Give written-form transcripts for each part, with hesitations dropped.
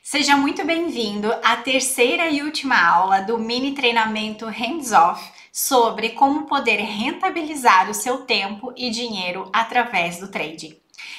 Seja muito bem-vindo à terceira e última aula do mini treinamento Hands-Off sobre como poder rentabilizar o seu tempo e dinheiro através do trading.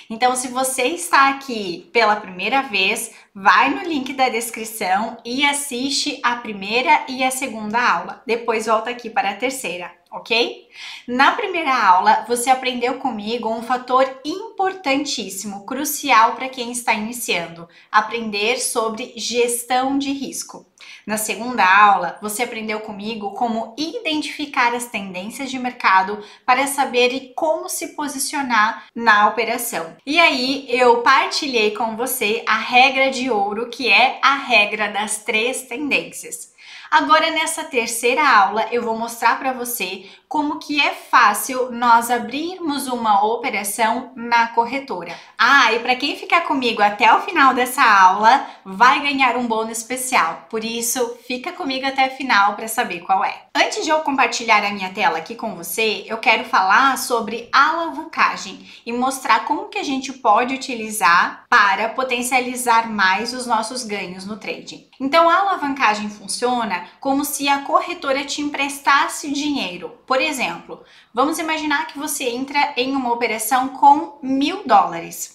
Então, se você está aqui pela primeira vez, vai no link da descrição e assiste a primeira e a segunda aula. Depois volta aqui para a terceira, ok? Na primeira aula, você aprendeu comigo um fator importantíssimo, crucial para quem está iniciando: aprender sobre gestão de risco. Na segunda aula, você aprendeu comigo como identificar as tendências de mercado para saber como se posicionar na operação. E aí, eu partilhei com você a regra de ouro, que é a regra das três tendências. Agora, nessa terceira aula, eu vou mostrar para você como que é fácil nós abrirmos uma operação na corretora. Ah, e para quem ficar comigo até o final dessa aula, vai ganhar um bônus especial. Por isso, fica comigo até o final para saber qual é. Antes de eu compartilhar a minha tela aqui com você, eu quero falar sobre alavancagem e mostrar como que a gente pode utilizar para potencializar mais os nossos ganhos no trading. Então, a alavancagem funciona como se a corretora te emprestasse dinheiro. Por exemplo, vamos imaginar que você entra em uma operação com US$ 1.000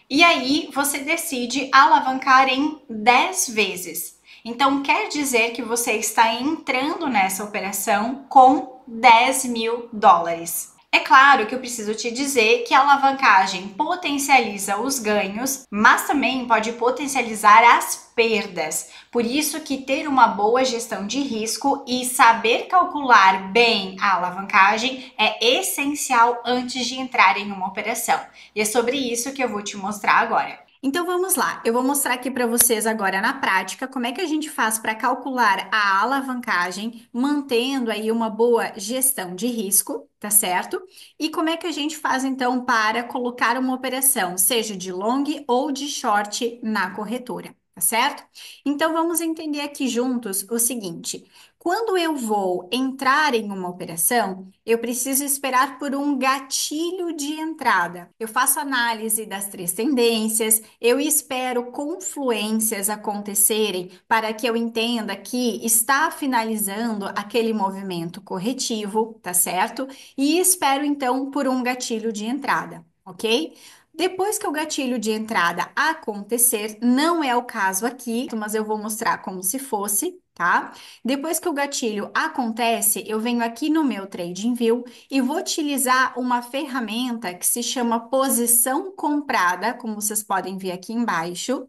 e aí você decide alavancar em 10 vezes. Então, quer dizer que você está entrando nessa operação com US$ 10.000. É claro que eu preciso te dizer que a alavancagem potencializa os ganhos, mas também pode potencializar as perdas. Por isso que ter uma boa gestão de risco e saber calcular bem a alavancagem é essencial antes de entrar em uma operação. E é sobre isso que eu vou te mostrar agora. Então vamos lá, eu vou mostrar aqui para vocês agora na prática como é que a gente faz para calcular a alavancagem, mantendo aí uma boa gestão de risco, tá certo? E como é que a gente faz então para colocar uma operação, seja de long ou de short na corretora, tá certo? Então vamos entender aqui juntos o seguinte: quando eu vou entrar em uma operação, eu preciso esperar por um gatilho de entrada. Eu faço análise das três tendências, eu espero confluências acontecerem para que eu entenda que está finalizando aquele movimento corretivo, tá certo? E espero então por um gatilho de entrada, ok? Depois que o gatilho de entrada acontecer, não é o caso aqui, mas eu vou mostrar como se fosse, tá? Depois que o gatilho acontece, eu venho aqui no meu TradingView e vou utilizar uma ferramenta que se chama posição comprada, como vocês podem ver aqui embaixo,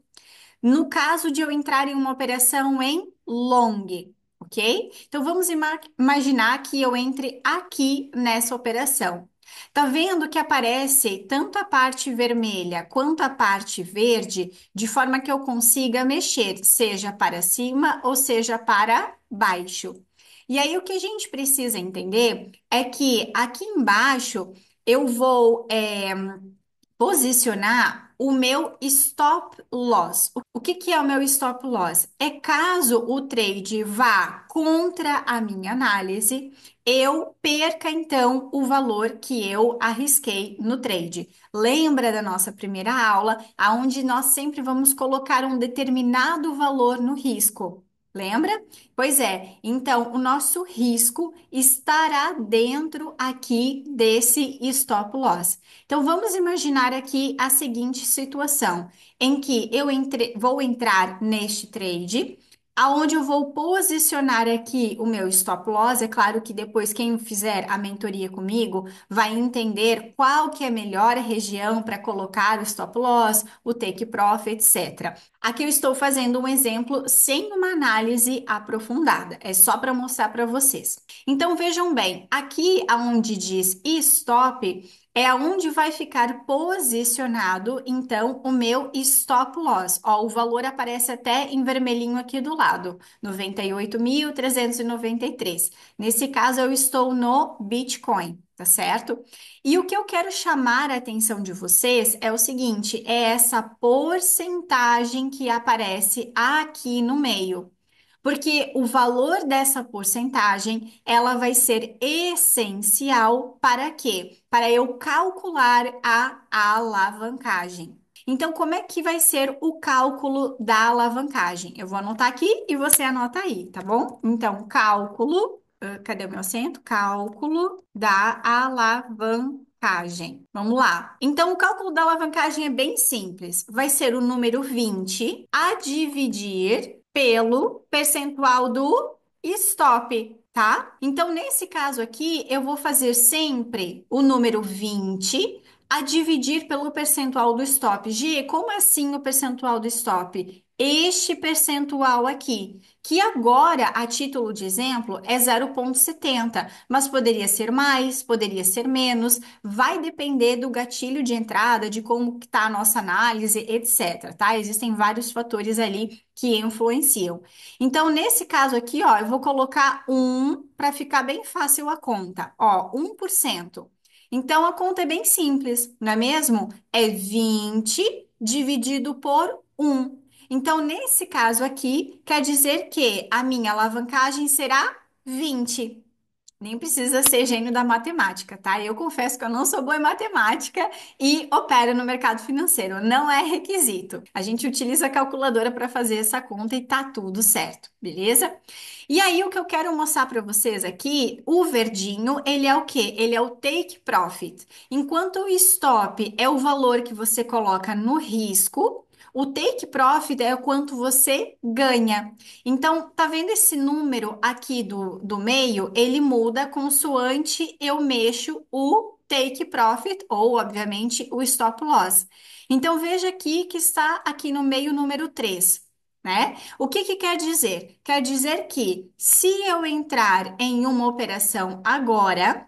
no caso de eu entrar em uma operação em long, ok? Então vamos imaginar que eu entre aqui nessa operação. Tá vendo que aparece tanto a parte vermelha quanto a parte verde, de forma que eu consiga mexer, seja para cima ou seja para baixo. E aí o que a gente precisa entender é que aqui embaixo eu vou posicionar o meu stop loss. O que que é o meu stop loss? É caso o trade vá contra a minha análise, eu perca então o valor que eu arrisquei no trade. Lembra da nossa primeira aula, aonde nós sempre vamos colocar um determinado valor no risco? Lembra? Pois é, então o nosso risco estará dentro aqui desse stop loss. Então, vamos imaginar aqui a seguinte situação, em que vou entrar neste trade, aonde eu vou posicionar aqui o meu stop loss. É claro que depois quem fizer a mentoria comigo vai entender qual que é a melhor região para colocar o stop loss, o take profit, etc. Aqui eu estou fazendo um exemplo sem uma análise aprofundada, é só para mostrar para vocês. Então, vejam bem, aqui aonde diz stop, é aonde vai ficar posicionado, então, o meu stop loss. Ó, o valor aparece até em vermelhinho aqui do lado, 98.393. Nesse caso, eu estou no Bitcoin, tá certo? E o que eu quero chamar a atenção de vocês é o seguinte, é essa porcentagem que aparece aqui no meio. Porque o valor dessa porcentagem, ela vai ser essencial para quê? Para eu calcular a alavancagem. Então, como é que vai ser o cálculo da alavancagem? Eu vou anotar aqui e você anota aí, tá bom? Então, cálculo, cadê o meu acento? Cálculo da alavancagem. Vamos lá. Então, o cálculo da alavancagem é bem simples. Vai ser o número 20 a dividir pelo percentual do stop, tá? Então, nesse caso aqui, eu vou fazer sempre o número 20 a dividir pelo percentual do stop. Gi, como assim o percentual do stop? Este percentual aqui, que agora, a título de exemplo, é 0,70, mas poderia ser mais, poderia ser menos, vai depender do gatilho de entrada, de como está a nossa análise, etc, tá? Existem vários fatores ali que influenciam. Então, nesse caso aqui, ó, eu vou colocar um para ficar bem fácil a conta. Ó, 1%. Então, a conta é bem simples, não é mesmo? É 20 dividido por um. Então, nesse caso aqui, quer dizer que a minha alavancagem será 20. Nem precisa ser gênio da matemática, tá? Eu confesso que eu não sou boa em matemática e opero no mercado financeiro. Não é requisito. A gente utiliza a calculadora para fazer essa conta e tá tudo certo, beleza? E aí, o que eu quero mostrar para vocês aqui, o verdinho, ele é o quê? Ele é o take profit. Enquanto o stop é o valor que você coloca no risco, o take profit é o quanto você ganha. Então, tá vendo esse número aqui do meio? Ele muda consoante eu mexo o take profit ou, obviamente, o stop loss. Então, veja aqui que está aqui no meio o número 3, né? O que que quer dizer? Quer dizer que se eu entrar em uma operação agora,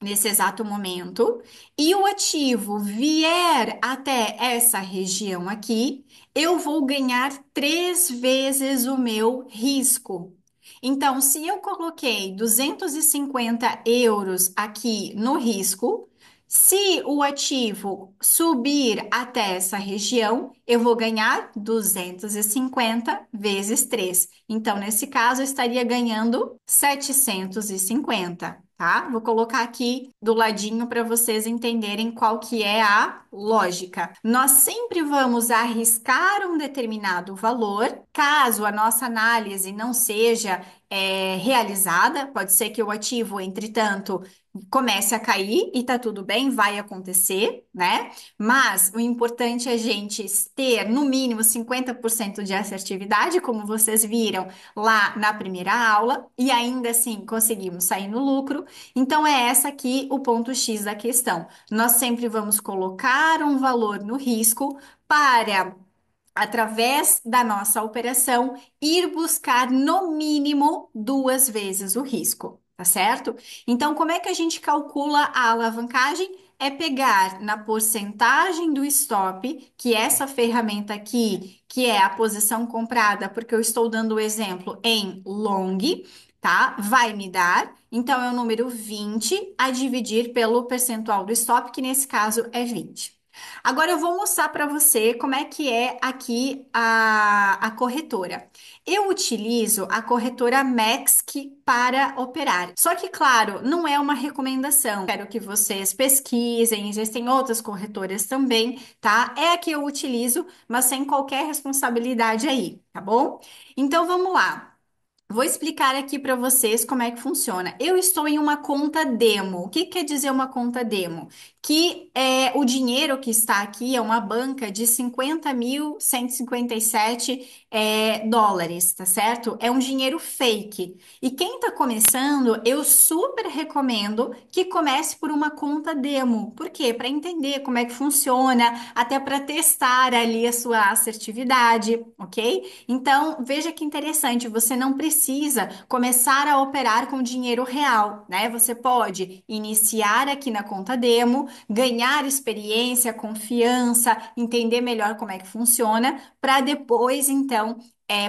nesse exato momento, e o ativo vier até essa região aqui, eu vou ganhar 3 vezes o meu risco. Então, se eu coloquei 250 euros aqui no risco, se o ativo subir até essa região, eu vou ganhar 250 vezes 3. Então, nesse caso, eu estaria ganhando 750, tá? Vou colocar aqui do ladinho para vocês entenderem qual que é a lógica. Nós sempre vamos arriscar um determinado valor, caso a nossa análise não seja realizada, pode ser que o ativo, entretanto, comece a cair e tá tudo bem, vai acontecer, né? Mas o importante é a gente ter no mínimo 50% de assertividade, como vocês viram lá na primeira aula, e ainda assim conseguimos sair no lucro. Então é essa aqui o ponto X da questão. Nós sempre vamos colocar um valor no risco para através da nossa operação, ir buscar no mínimo 2 vezes o risco, tá certo? Então, como é que a gente calcula a alavancagem? É pegar na porcentagem do stop, que é essa ferramenta aqui, que é a posição comprada, porque eu estou dando o exemplo em long, tá? Vai me dar. Então, é o número 20 a dividir pelo percentual do stop, que nesse caso é 20. Agora eu vou mostrar para você como é que é aqui a corretora. Eu utilizo a corretora Maxic para operar. Só que, claro, não é uma recomendação. Quero que vocês pesquisem, existem outras corretoras também, tá? É a que eu utilizo, mas sem qualquer responsabilidade aí, tá bom? Então vamos lá. Vou explicar aqui para vocês como é que funciona. Eu estou em uma conta demo. O que quer dizer uma conta demo? Que o dinheiro que está aqui é uma banca de 50.157 dólares, tá certo? É um dinheiro fake. E quem está começando, eu super recomendo que comece por uma conta demo. Por quê? Para entender como é que funciona, até para testar ali a sua assertividade, ok? Então, veja que interessante, você não precisa começar a operar com dinheiro real, né? Você pode iniciar aqui na conta demo, ganhar experiência, confiança, entender melhor como é que funciona, para depois, então,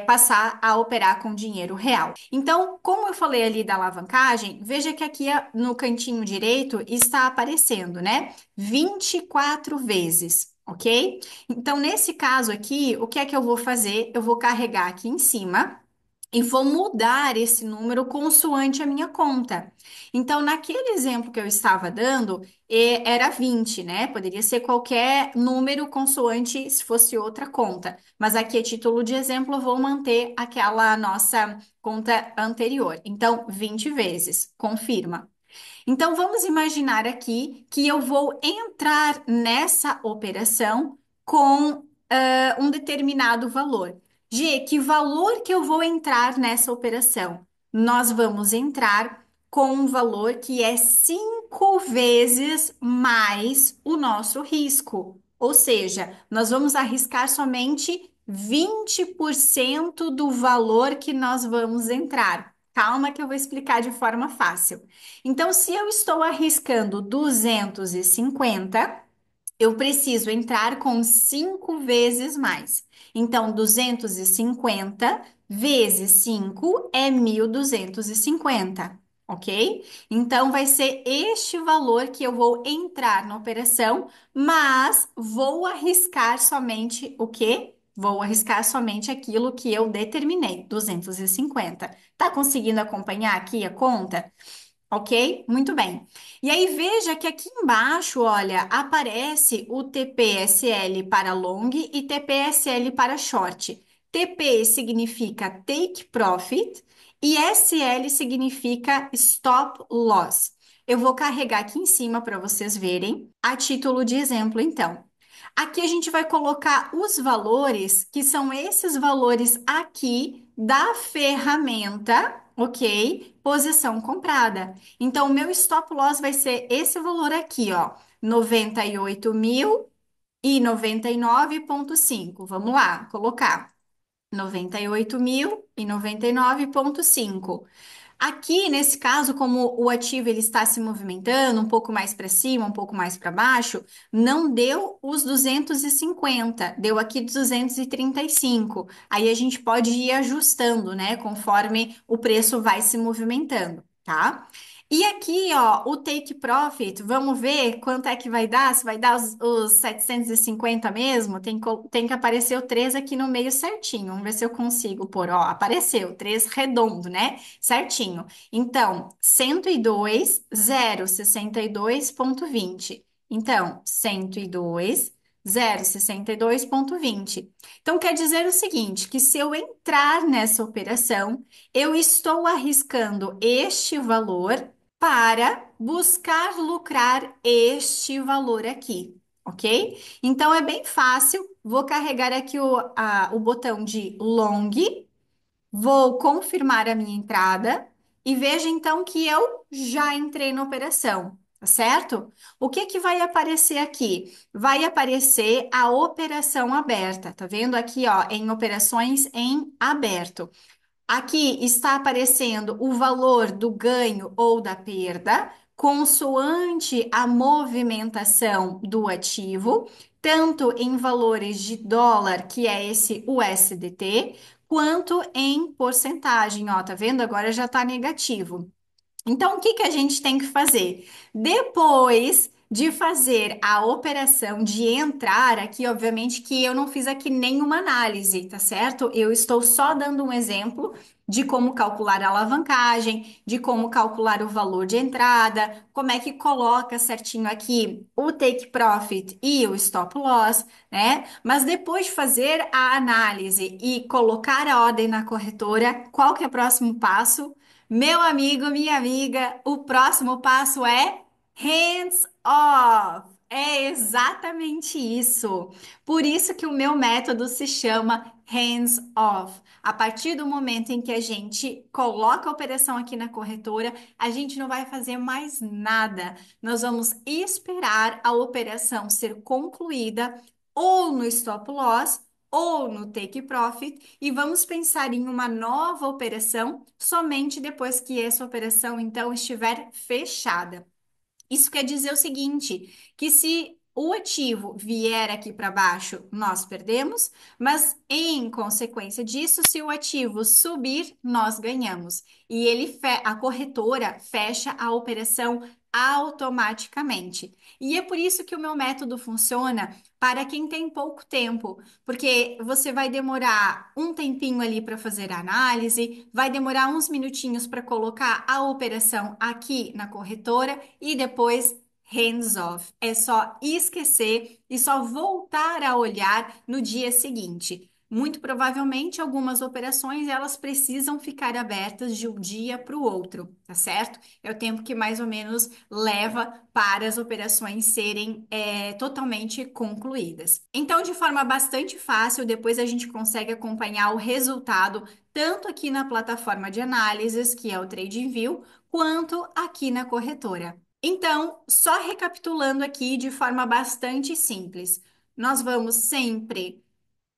passar a operar com dinheiro real. Então, como eu falei ali da alavancagem, veja que aqui no cantinho direito está aparecendo, né? 24 vezes, ok? Então, nesse caso aqui, o que é que eu vou fazer? Eu vou carregar aqui em cima. e vou mudar esse número consoante a minha conta. Então, naquele exemplo que eu estava dando, era 20, né? Poderia ser qualquer número consoante se fosse outra conta. Mas aqui, a título de exemplo, eu vou manter aquela nossa conta anterior. Então, 20 vezes. Confirma. Então, vamos imaginar aqui que eu vou entrar nessa operação com um determinado valor. G, que valor que eu vou entrar nessa operação? Nós vamos entrar com um valor que é 5 vezes mais o nosso risco. Ou seja, nós vamos arriscar somente 20% do valor que nós vamos entrar. Calma que eu vou explicar de forma fácil. Então, se eu estou arriscando 250, eu preciso entrar com 5 vezes mais. Então, 250 vezes 5 é 1.250, ok? Então, vai ser este valor que eu vou entrar na operação, mas vou arriscar somente o quê? Vou arriscar somente aquilo que eu determinei, 250. Tá conseguindo acompanhar aqui a conta? Ok? Muito bem. E aí veja que aqui embaixo, olha, aparece o TPSL para long e TPSL para short. TP significa take profit e SL significa stop loss. Eu vou carregar aqui em cima para vocês verem, a título de exemplo, então. Aqui a gente vai colocar os valores, que são esses valores aqui da ferramenta, ok? Posição comprada. Então, o meu stop loss vai ser esse valor aqui, ó, 98.099,5. Vamos lá, colocar 98.099,5. Aqui, nesse caso, como o ativo ele está se movimentando um pouco mais para cima, um pouco mais para baixo, não deu os 250, deu aqui 235. Aí a gente pode ir ajustando, né, conforme o preço vai se movimentando, tá? E aqui, ó, o take profit, vamos ver quanto é que vai dar, se vai dar os 750 mesmo, tem que aparecer o 3 aqui no meio certinho, vamos ver se eu consigo pôr, ó, apareceu, 3 redondo, né? Certinho. Então, 102.062,20. Então, 102.062,20. Então, quer dizer o seguinte, que se eu entrar nessa operação, eu estou arriscando este valor para buscar lucrar este valor aqui, ok? Então, é bem fácil. Vou carregar aqui o botão de long. Vou confirmar a minha entrada e veja então que eu já entrei na operação, tá certo? O que que vai aparecer aqui? Vai aparecer a operação aberta, tá vendo aqui, ó, em operações em aberto. Aqui está aparecendo o valor do ganho ou da perda, consoante a movimentação do ativo, tanto em valores de dólar, que é esse USDT, quanto em porcentagem. Ó, tá vendo? Agora já está negativo. Então, o que que a gente tem que fazer? Depois de fazer a operação de entrar aqui, obviamente que eu não fiz aqui nenhuma análise, tá certo? Eu estou só dando um exemplo de como calcular a alavancagem, de como calcular o valor de entrada, como é que coloca certinho aqui o take profit e o stop loss, né? Mas depois de fazer a análise e colocar a ordem na corretora, qual que é o próximo passo? Meu amigo, minha amiga, o próximo passo é hands off. É exatamente isso. Por isso que o meu método se chama hands off. A partir do momento em que a gente coloca a operação aqui na corretora, a gente não vai fazer mais nada. Nós vamos esperar a operação ser concluída ou no stop loss ou no take profit e vamos pensar em uma nova operação somente depois que essa operação então estiver fechada. Isso quer dizer o seguinte, que se o ativo vier aqui para baixo, nós perdemos, mas em consequência disso, se o ativo subir, nós ganhamos. E a corretora fecha a operação automaticamente. E é por isso que o meu método funciona para quem tem pouco tempo, porque você vai demorar um tempinho ali para fazer a análise, vai demorar uns minutinhos para colocar a operação aqui na corretora e depois hands off. É só esquecer e só voltar a olhar no dia seguinte. Muito provavelmente algumas operações elas precisam ficar abertas de um dia para o outro, tá certo? É o tempo que mais ou menos leva para as operações serem totalmente concluídas. Então, de forma bastante fácil, depois a gente consegue acompanhar o resultado tanto aqui na plataforma de análises, que é o TradingView, quanto aqui na corretora. Então, só recapitulando aqui de forma bastante simples, nós vamos sempre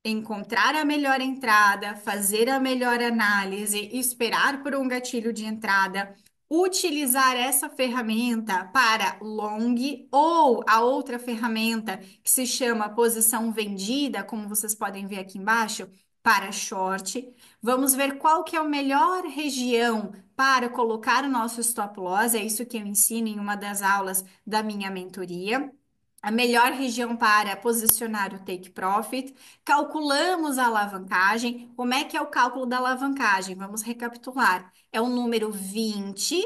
encontrar a melhor entrada, fazer a melhor análise, esperar por um gatilho de entrada, utilizar essa ferramenta para long ou a outra ferramenta que se chama posição vendida, como vocês podem ver aqui embaixo, para short. Vamos ver qual que é a melhor região para colocar o nosso stop loss, é isso que eu ensino em uma das aulas da minha mentoria. A melhor região para posicionar o take profit. Calculamos a alavancagem. Como é que é o cálculo da alavancagem? Vamos recapitular. É o número 20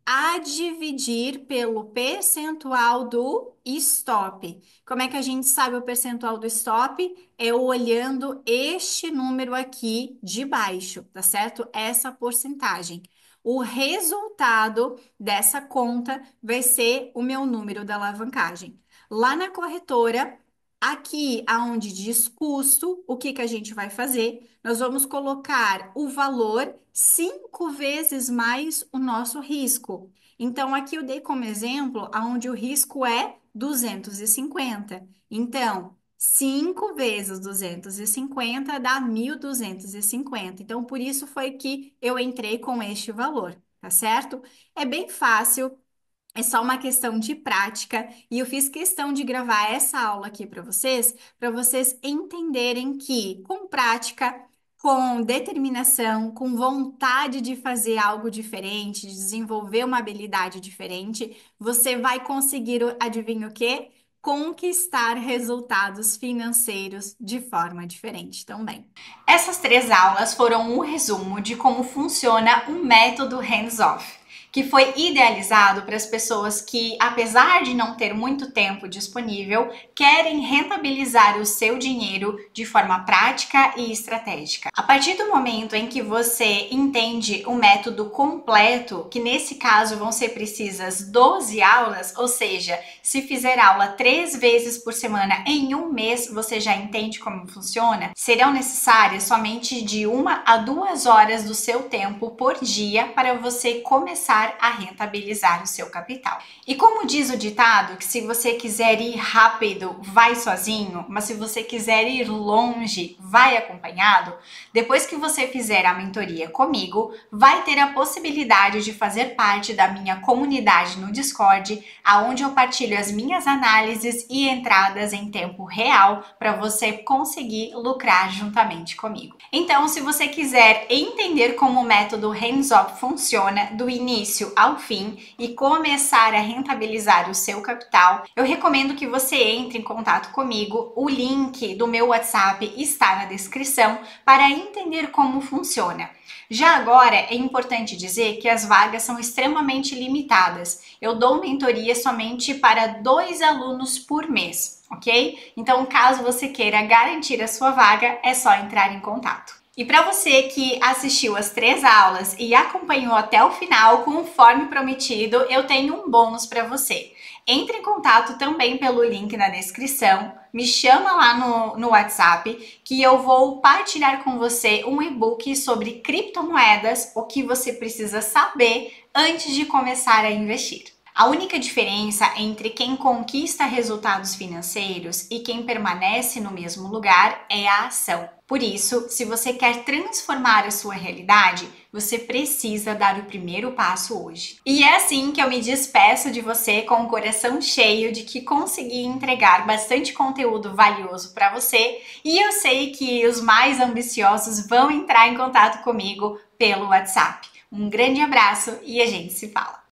a dividir pelo percentual do stop. Como é que a gente sabe o percentual do stop? É olhando este número aqui de baixo, tá certo? Essa porcentagem. O resultado dessa conta vai ser o meu número da alavancagem. Lá na corretora, aqui aonde diz custo, o que que a gente vai fazer? Nós vamos colocar o valor 5 vezes mais o nosso risco. Então, aqui eu dei como exemplo aonde o risco é 250. Então, 5 vezes 250 dá 1.250. Então, por isso foi que eu entrei com este valor, tá certo? É bem fácil. É só uma questão de prática e eu fiz questão de gravar essa aula aqui para vocês entenderem que com prática, com determinação, com vontade de fazer algo diferente, de desenvolver uma habilidade diferente, você vai conseguir, adivinha o quê? Conquistar resultados financeiros de forma diferente também. Essas 3 aulas foram um resumo de como funciona o método hands-off, que foi idealizado para as pessoas que, apesar de não ter muito tempo disponível, querem rentabilizar o seu dinheiro de forma prática e estratégica. A partir do momento em que você entende o método completo, que nesse caso vão ser precisas 12 aulas, ou seja, se fizer aula 3 vezes por semana em um mês, você já entende como funciona, serão necessárias somente de 1 a 2 horas do seu tempo por dia para você começar a rentabilizar o seu capital. E como diz o ditado, que se você quiser ir rápido, vai sozinho, mas se você quiser ir longe, vai acompanhado, depois que você fizer a mentoria comigo, vai ter a possibilidade de fazer parte da minha comunidade no Discord, aonde eu partilho as minhas análises e entradas em tempo real para você conseguir lucrar juntamente comigo. Então, se você quiser entender como o método hands-off funciona do início ao fim e começar a rentabilizar o seu capital, eu recomendo que você entre em contato comigo. O link do meu WhatsApp está na descrição para entender como funciona. Já agora, é importante dizer que as vagas são extremamente limitadas. Eu dou mentoria somente para 2 alunos por mês, ok? Então, caso você queira garantir a sua vaga, é só entrar em contato. E para você que assistiu as 3 aulas e acompanhou até o final, conforme prometido, eu tenho um bônus para você. Entre em contato também pelo link na descrição, me chama lá no WhatsApp que eu vou partilhar com você um e-book sobre criptomoedas, o que você precisa saber antes de começar a investir. A única diferença entre quem conquista resultados financeiros e quem permanece no mesmo lugar é a ação. Por isso, se você quer transformar a sua realidade, você precisa dar o primeiro passo hoje. E é assim que eu me despeço de você com o coração cheio de que consegui entregar bastante conteúdo valioso para você, e eu sei que os mais ambiciosos vão entrar em contato comigo pelo WhatsApp. Um grande abraço e a gente se fala!